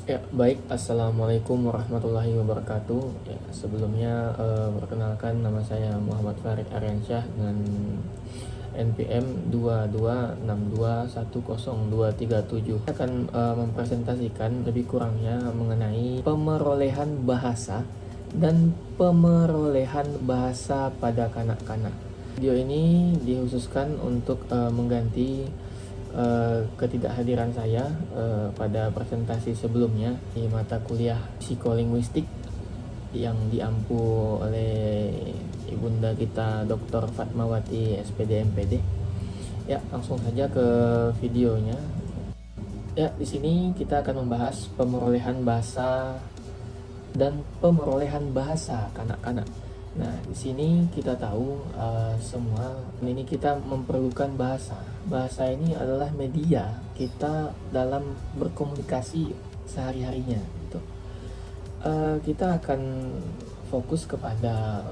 Ya, baik. Assalamualaikum warahmatullahi wabarakatuh. Ya, sebelumnya perkenalkan nama saya Muhammad Farid Aryansyah dengan NPM 2262100237. Saya akan mempresentasikan lebih kurangnya mengenai pemerolehan bahasa dan pemerolehan bahasa pada kanak-kanak. Video ini dikhususkan untuk mengganti ketidakhadiran saya pada presentasi sebelumnya di mata kuliah psikolinguistik yang diampu oleh ibunda kita Dr. Fatmawati SPD MPD. Ya, langsung saja ke videonya. Ya, di sini kita akan membahas pemerolehan bahasa dan pemerolehan bahasa kanak-kanak. Nah, di sini kita tahu semua ini kita memerlukan bahasa. Bahasa ini adalah media kita dalam berkomunikasi sehari-harinya. Gitu. Kita akan fokus kepada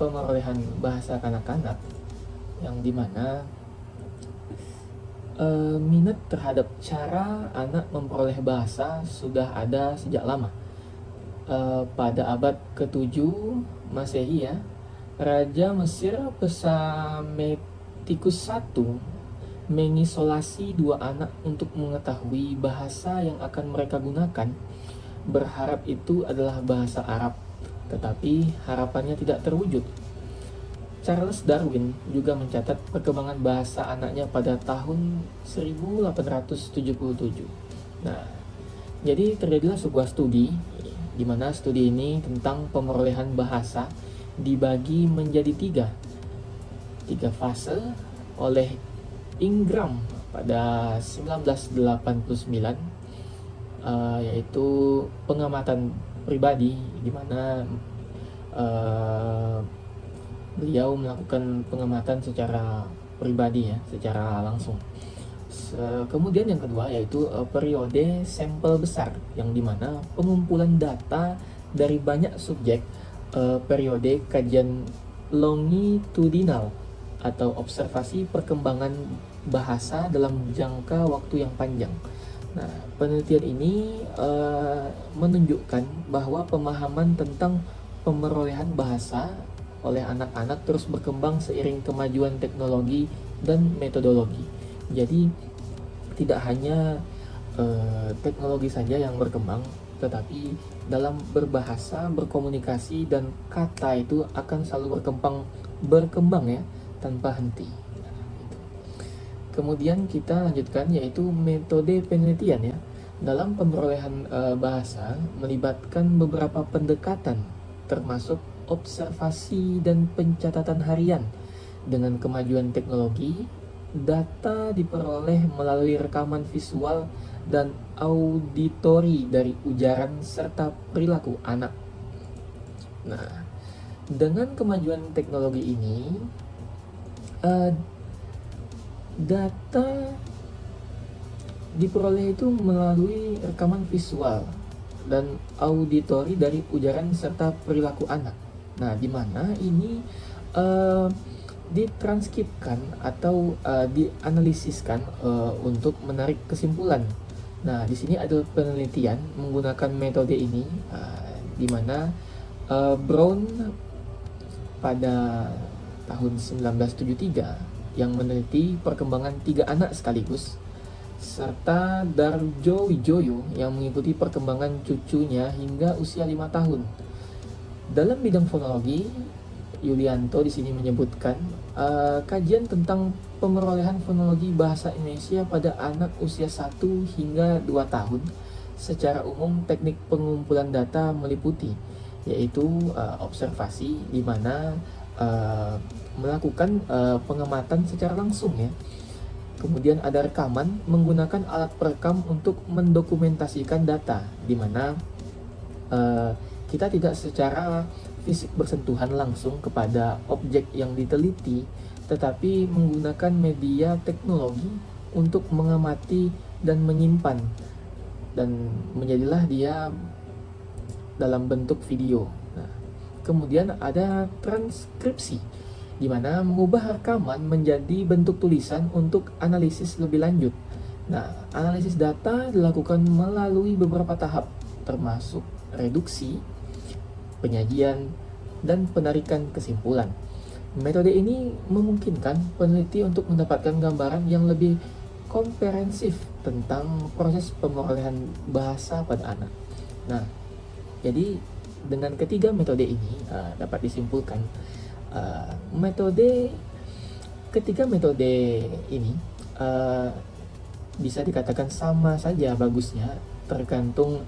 pemerolehan bahasa kanak-kanak yang dimana minat terhadap cara anak memperoleh bahasa sudah ada sejak lama. Pada abad ke-7 Masehi ya, Raja Mesir Psammetikus I mengisolasi dua anak untuk mengetahui bahasa yang akan mereka gunakan. Berharap itu adalah bahasa Arab, tetapi harapannya tidak terwujud. Charles Darwin juga mencatat perkembangan bahasa anaknya pada tahun 1877. Nah, jadi terjadilah sebuah studi di mana studi ini tentang pemerolehan bahasa dibagi menjadi tiga fase oleh Ingram pada 1989, yaitu pengamatan pribadi di mana beliau melakukan pengamatan secara pribadi ya, secara langsung. Kemudian yang kedua yaitu periode sampel besar, yang dimana pengumpulan data dari banyak subjek, periode kajian longitudinal atau observasi perkembangan bahasa dalam jangka waktu yang panjang. Nah, penelitian ini menunjukkan bahwa pemahaman tentang pemerolehan bahasa oleh anak-anak terus berkembang seiring kemajuan teknologi dan metodologi. Jadi tidak hanya teknologi saja yang berkembang, tetapi dalam berbahasa, berkomunikasi dan kata itu akan selalu berkembang ya, tanpa henti. Kemudian kita lanjutkan yaitu metode penelitian ya. Dalam pemerolehan bahasa melibatkan beberapa pendekatan, termasuk observasi dan pencatatan harian. Dengan kemajuan teknologi, data diperoleh melalui rekaman visual dan auditori dari ujaran serta perilaku anak. Nah, dengan kemajuan teknologi ini, data diperoleh itu melalui rekaman visual dan auditori dari ujaran serta perilaku anak. Nah, di mana ini ditranskripkan atau dianalisiskan untuk menarik kesimpulan. Nah, di sini ada penelitian menggunakan metode ini, di mana Brown pada tahun 1973 yang meneliti perkembangan 3 anak sekaligus, serta Darjo Wijoyo yang mengikuti perkembangan cucunya hingga usia 5 tahun. Dalam bidang fonologi, Yulianto di sini menyebutkan kajian tentang pemerolehan fonologi bahasa Indonesia pada anak usia 1 hingga 2 tahun. Secara umum teknik pengumpulan data meliputi yaitu observasi, di mana melakukan pengamatan secara langsung ya. Kemudian ada rekaman menggunakan alat perekam untuk mendokumentasikan data, di mana kita tidak secara fisik bersentuhan langsung kepada objek yang diteliti, tetapi menggunakan media teknologi untuk mengamati dan menyimpan, dan menjadilah dia dalam bentuk video. Nah, kemudian ada transkripsi, di mana mengubah rekaman menjadi bentuk tulisan untuk analisis lebih lanjut. Nah, analisis data dilakukan melalui beberapa tahap, termasuk reduksi, penyajian, dan penarikan kesimpulan. Metode ini memungkinkan peneliti untuk mendapatkan gambaran yang lebih komprehensif tentang proses pemerolehan bahasa pada anak. Nah, jadi dengan ketiga metode ini dapat disimpulkan ketiga metode ini bisa dikatakan sama saja bagusnya, tergantung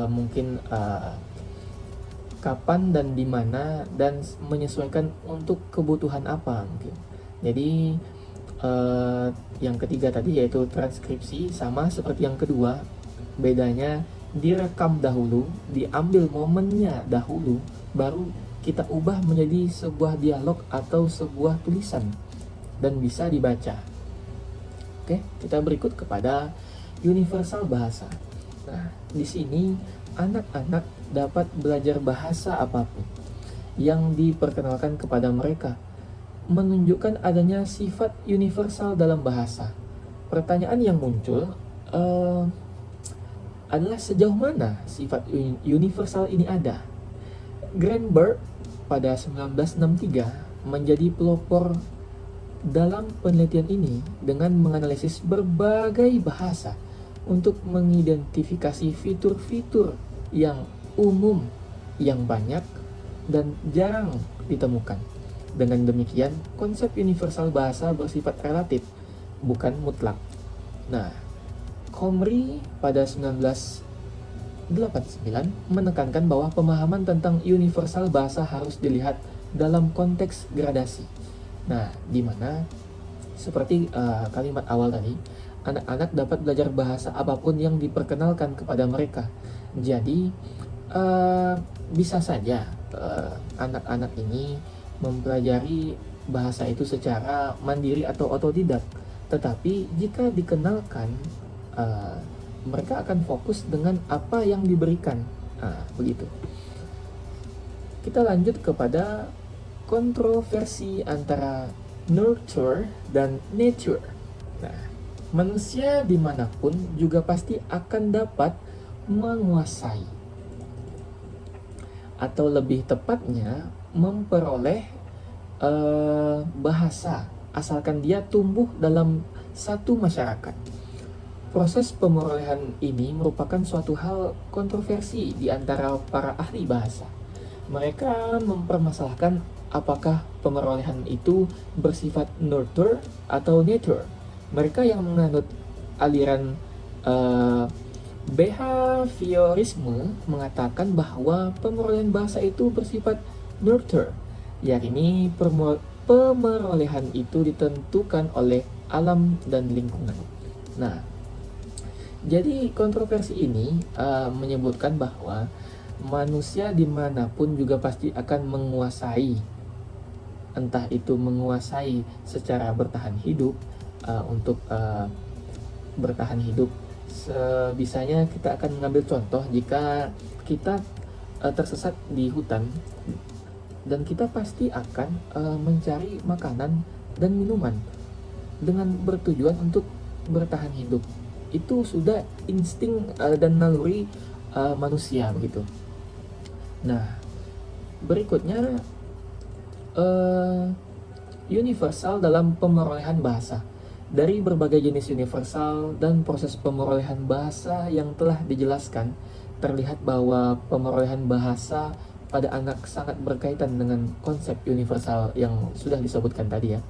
mungkin kapan dan di mana, dan menyesuaikan untuk kebutuhan apa mungkin. Jadi yang ketiga tadi yaitu transkripsi sama seperti yang kedua, bedanya direkam dahulu, diambil momennya dahulu, baru kita ubah menjadi sebuah dialog atau sebuah tulisan dan bisa dibaca. Oke, kita berikut kepada universal bahasa. Nah, di sini anak-anak dapat belajar bahasa apapun yang diperkenalkan kepada mereka, menunjukkan adanya sifat universal dalam bahasa. Pertanyaan yang muncul adalah sejauh mana sifat universal ini ada. Greenberg pada 1963 menjadi pelopor dalam penelitian ini dengan menganalisis berbagai bahasa untuk mengidentifikasi fitur-fitur yang umum, yang banyak, dan jarang ditemukan. Dengan demikian, konsep universal bahasa bersifat relatif, bukan mutlak. Nah, Comrie pada 1989 menekankan bahwa pemahaman tentang universal bahasa harus dilihat dalam konteks gradasi. Nah, di mana seperti kalimat awal tadi, anak-anak dapat belajar bahasa apapun yang diperkenalkan kepada mereka. Jadi bisa saja anak-anak ini mempelajari bahasa itu secara mandiri atau otodidak. Tetapi jika dikenalkan, mereka akan fokus dengan apa yang diberikan. Begitu. Kita lanjut kepada kontroversi antara nurture dan nature. Nah, manusia dimanapun juga pasti akan dapat menguasai, atau lebih tepatnya memperoleh bahasa, asalkan dia tumbuh dalam satu masyarakat. Proses pemerolehan ini merupakan suatu hal kontroversi di antara para ahli bahasa. Mereka mempermasalahkan apakah pemerolehan itu bersifat nurture atau nature. Mereka yang menganut aliran behaviorisme mengatakan bahwa pemerolehan bahasa itu bersifat nurture, yakni pemerolehan itu ditentukan oleh alam dan lingkungan. Nah, jadi kontroversi ini menyebutkan bahwa manusia dimanapun juga pasti akan menguasai, entah itu menguasai secara bertahan hidup, untuk bertahan hidup sebisanya. Kita akan mengambil contoh jika kita tersesat di hutan, dan kita pasti akan mencari makanan dan minuman dengan bertujuan untuk bertahan hidup. Itu sudah insting dan naluri manusia begitu. Nah, berikutnya universal dalam pemerolehan bahasa. Dari berbagai jenis universal dan proses pemerolehan bahasa yang telah dijelaskan, terlihat bahwa pemerolehan bahasa pada anak sangat berkaitan dengan konsep universal yang sudah disebutkan tadi ya.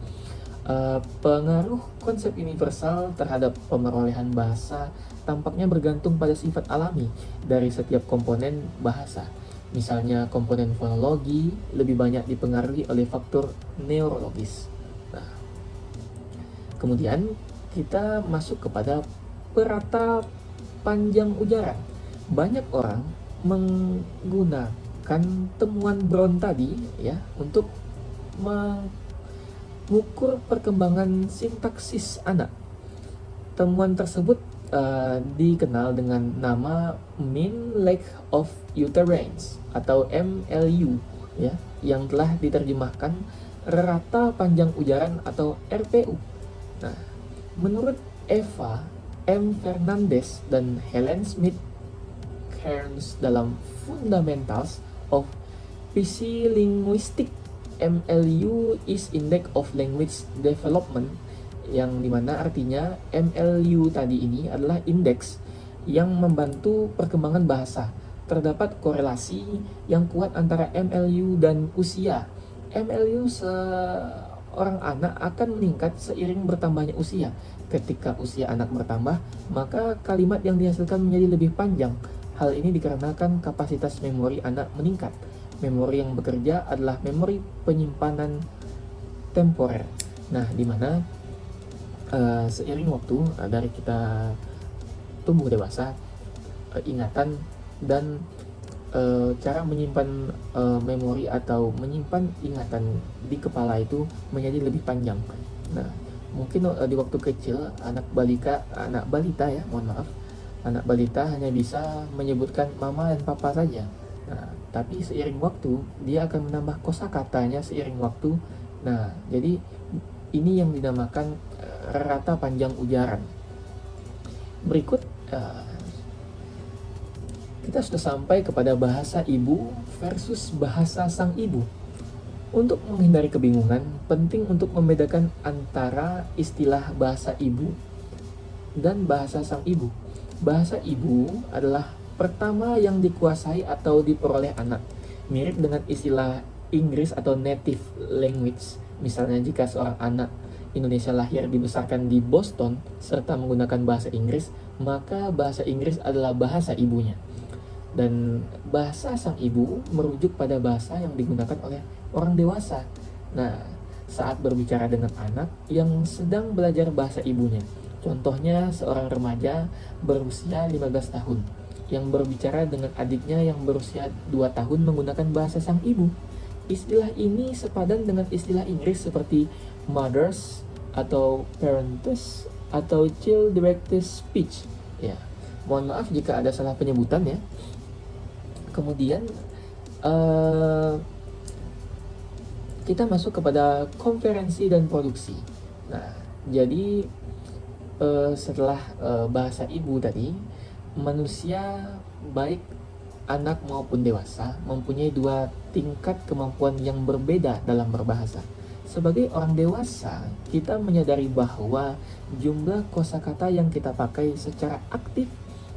Pengaruh konsep universal terhadap pemerolehan bahasa tampaknya bergantung pada sifat alami dari setiap komponen bahasa. Misalnya komponen fonologi lebih banyak dipengaruhi oleh faktor neurologis. Nah, kemudian kita masuk kepada perata panjang ujaran. Banyak orang menggunakan temuan Brown tadi ya untuk mengukur perkembangan sintaksis anak. Temuan tersebut dikenal dengan nama Mean Length of Utterance atau MLU ya, yang telah diterjemahkan rata panjang ujaran atau RPU. Nah, menurut Eva M. Fernandez dan Helen Smith Cairns dalam Fundamentals of PC Linguistic. MLU is Index of Language Development, yang dimana artinya MLU tadi ini adalah indeks yang membantu perkembangan bahasa. Terdapat korelasi yang kuat antara MLU dan usia. MLU seorang anak akan meningkat seiring bertambahnya usia. Ketika usia anak bertambah, maka kalimat yang dihasilkan menjadi lebih panjang. Hal ini dikarenakan kapasitas memori anak meningkat. Memori yang bekerja adalah memori penyimpanan temporer. Nah, di mana seiring waktu dari kita tumbuh dewasa, ingatan dan cara menyimpan memori atau menyimpan ingatan di kepala itu menjadi lebih panjang. Nah, mungkin di waktu kecil anak balita hanya bisa menyebutkan mama dan papa saja. Nah, tapi seiring waktu dia akan menambah kosakatanya seiring waktu. Nah, jadi ini yang dinamakan rata panjang ujaran. Berikut kita sudah sampai kepada bahasa ibu versus bahasa sang ibu. Untuk menghindari kebingungan, penting untuk membedakan antara istilah bahasa ibu dan bahasa sang ibu. Bahasa ibu adalah pertama yang dikuasai atau diperoleh anak, mirip dengan istilah Inggris atau native language. Misalnya jika seorang anak Indonesia lahir dibesarkan di Boston serta menggunakan bahasa Inggris, maka bahasa Inggris adalah bahasa ibunya. Dan bahasa sang ibu merujuk pada bahasa yang digunakan oleh orang dewasa. Nah, saat berbicara dengan anak yang sedang belajar bahasa ibunya. Contohnya seorang remaja berusia 15 tahun yang berbicara dengan adiknya yang berusia 2 tahun menggunakan bahasa sang ibu. Istilah ini sepadan dengan istilah Inggris seperti mothers atau parents atau child directed speech. Ya, mohon maaf jika ada salah penyebutan ya. Kemudian kita masuk kepada konferensi dan produksi. Nah, jadi setelah bahasa ibu tadi, manusia baik anak maupun dewasa mempunyai dua tingkat kemampuan yang berbeda dalam berbahasa. Sebagai orang dewasa, kita menyadari bahwa jumlah kosakata yang kita pakai secara aktif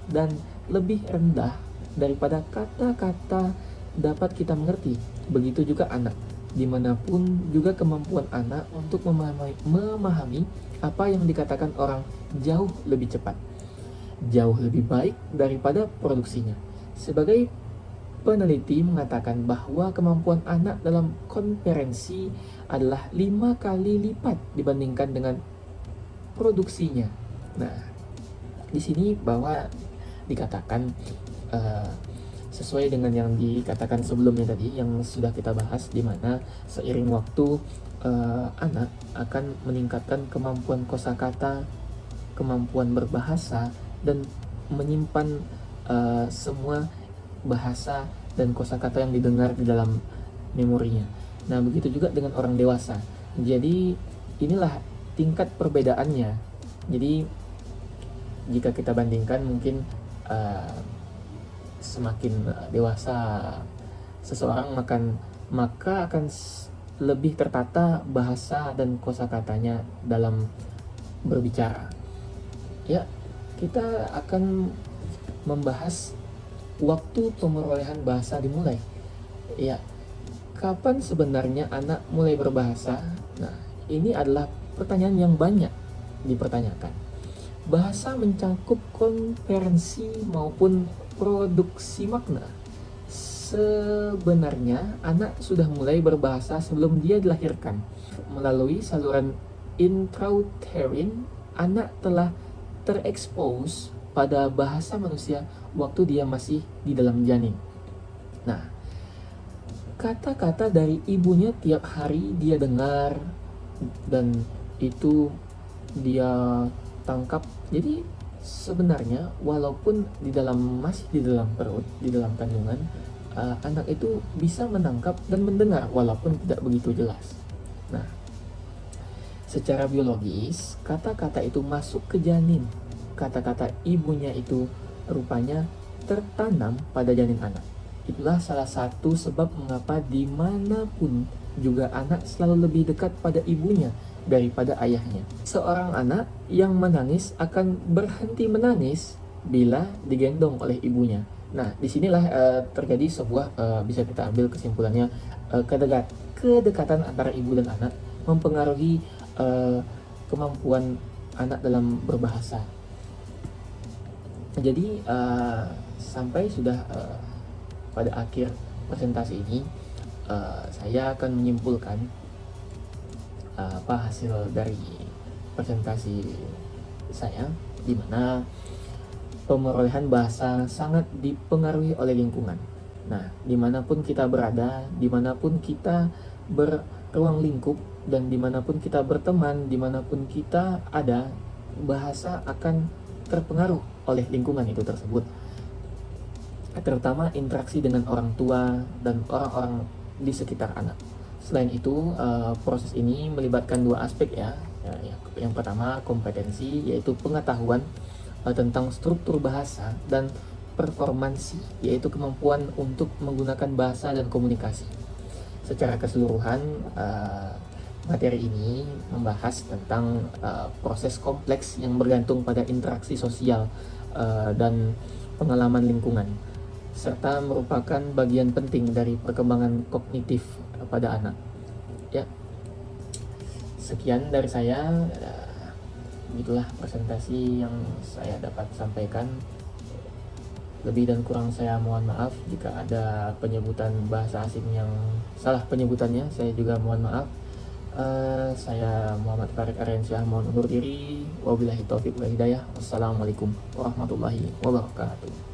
dan lebih rendah daripada kata-kata dapat kita mengerti. Begitu juga anak. Dimanapun juga kemampuan anak untuk memahami apa yang dikatakan orang jauh lebih cepat, jauh lebih baik daripada produksinya. Sebagai peneliti mengatakan bahwa kemampuan anak dalam konferensi adalah 5 kali lipat dibandingkan dengan produksinya. Nah, di sini bahwa dikatakan sesuai dengan yang dikatakan sebelumnya tadi yang sudah kita bahas, di mana seiring waktu anak akan meningkatkan kemampuan kosakata, kemampuan berbahasa, dan menyimpan semua bahasa dan kosakata yang didengar di dalam memorinya. Nah, begitu juga dengan orang dewasa. Jadi inilah tingkat perbedaannya. Jadi jika kita bandingkan mungkin semakin dewasa seseorang maka akan lebih tertata bahasa dan kosakatanya dalam berbicara. Ya, kita akan membahas waktu pemerolehan bahasa dimulai. Ya, kapan sebenarnya anak mulai berbahasa? Nah, ini adalah pertanyaan yang banyak dipertanyakan. Bahasa mencakup konferensi maupun produksi makna. Sebenarnya anak sudah mulai berbahasa sebelum dia dilahirkan. Melalui saluran intrauterine, anak telah terekspos pada bahasa manusia waktu dia masih di dalam janin. Nah, kata-kata dari ibunya tiap hari dia dengar dan itu dia tangkap. Jadi sebenarnya walaupun masih di dalam perut, di dalam kandungan, anak itu bisa menangkap dan mendengar walaupun tidak begitu jelas. Nah, secara biologis kata-kata itu masuk ke janin kata-kata ibunya itu rupanya tertanam pada janin anak. Itulah salah satu sebab mengapa dimanapun juga anak selalu lebih dekat pada ibunya daripada ayahnya. Seorang anak yang menangis akan berhenti menangis bila digendong oleh ibunya. Nah, disinilah terjadi sebuah bisa kita ambil kesimpulannya, kedekatan antara ibu dan anak mempengaruhi kemampuan anak dalam berbahasa. Jadi sampai sudah pada akhir presentasi ini, saya akan menyimpulkan apa hasil dari presentasi saya, di mana pemerolehan bahasa sangat dipengaruhi oleh lingkungan. Nah, dimanapun kita berada, dimanapun kita berruang lingkup, dan dimanapun kita berteman, dimanapun kita ada, bahasa akan terpengaruh oleh lingkungan itu tersebut, terutama interaksi dengan orang tua dan orang-orang di sekitar anak. Selain itu, proses ini melibatkan dua aspek ya. Yang pertama kompetensi, yaitu pengetahuan tentang struktur bahasa, dan performansi, yaitu kemampuan untuk menggunakan bahasa dan komunikasi. Secara keseluruhan, materi ini membahas tentang proses kompleks yang bergantung pada interaksi sosial dan pengalaman lingkungan, serta merupakan bagian penting dari perkembangan kognitif pada anak. Ya, sekian dari saya. Itulah presentasi yang saya dapat sampaikan. Lebih dan kurang saya mohon maaf. Jika ada penyebutan bahasa asing yang salah penyebutannya, saya juga mohon maaf. Saya Muhammad Farid Aryansyah mohon undur diri. Wabillahi taufiq wal hidayah. Wassalamualaikum warahmatullahi wabarakatuh.